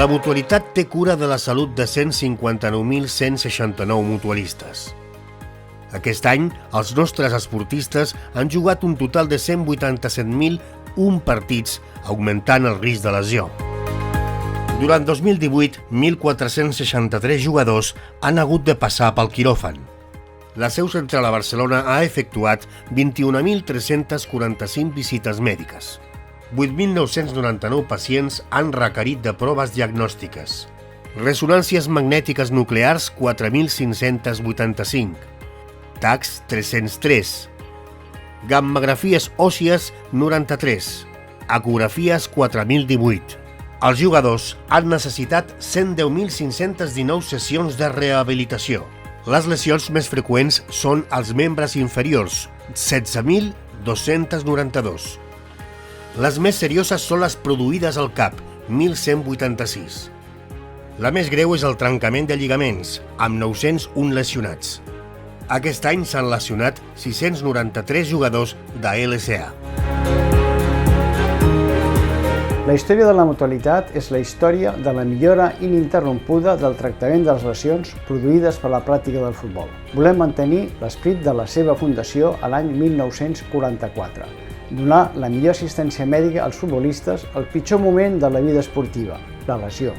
mutualitat té cura de la salut de 159.169 mutualistes. Aquest any, els nostres esportistes han jugat un total de 187.001 partits, augmentant el risc de lesió. Durant 2018, 1.463 jugadors han hagut de passar pel quiròfan. La seu central a Barcelona ha efectuat 21.345 visites mèdiques. 8.999 pacients han requerit de proves diagnòstiques. Ressonàncies magnètiques nuclears, 4.585. TACs, 303. Gammagrafies òssies, 93. Ecografies, 4.018. Els jugadors han necessitat 110.519 sessions de rehabilitació. Les lesions més freqüents són als membres inferiors, 16.292. Les més serioses són les produïdes al cap, 1.186. La més greu és el trencament de lligaments, amb 901 lesionats. Aquest any s'han lesionat 693 jugadors de LSA. La història de la mutualitat és la història de la millora ininterrompuda del tractament de les lesions produïdes per la pràctica del futbol. Volem mantenir l'esperit de la seva fundació a l'any 1944. Donar la millor assistència mèdica als futbolistes al pitjor moment de la vida esportiva, la lesió.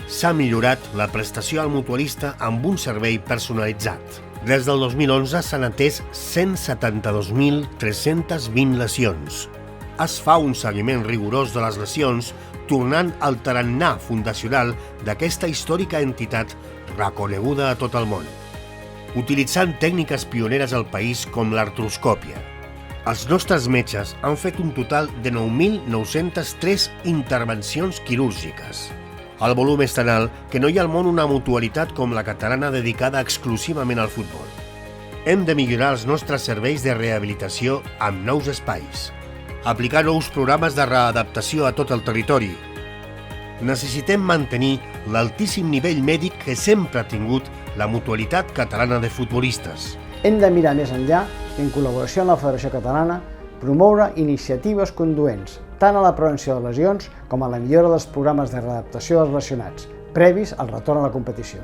S'ha millorat la prestació al mutualista amb un servei personalitzat. Des del 2011 s'han atès 172.320 lesions. Es fa un seguiment rigorós de les lesions, tornant al tarannà fundacional d'aquesta històrica entitat reconeguda a tot el món, utilitzant tècniques pioneres al país com l'artroscòpia. Els nostres metges han fet un total de 9.903 intervencions quirúrgiques. El volum és tan alt que no hi ha al món una mutualitat com la catalana dedicada exclusivament al futbol. Hem de millorar els nostres serveis de rehabilitació amb nous espais, aplicar nous programes de readaptació a tot el territori. Necessitem mantenir l'altíssim nivell mèdic que sempre ha tingut la mutualitat catalana de futbolistes. Hem de mirar més enllà i, en col·laboració amb la Federació Catalana, promoure iniciatives conduents tant a la prevenció de lesions com a la millora dels programes de readaptació dels lesionats, previs al retorn a la competició.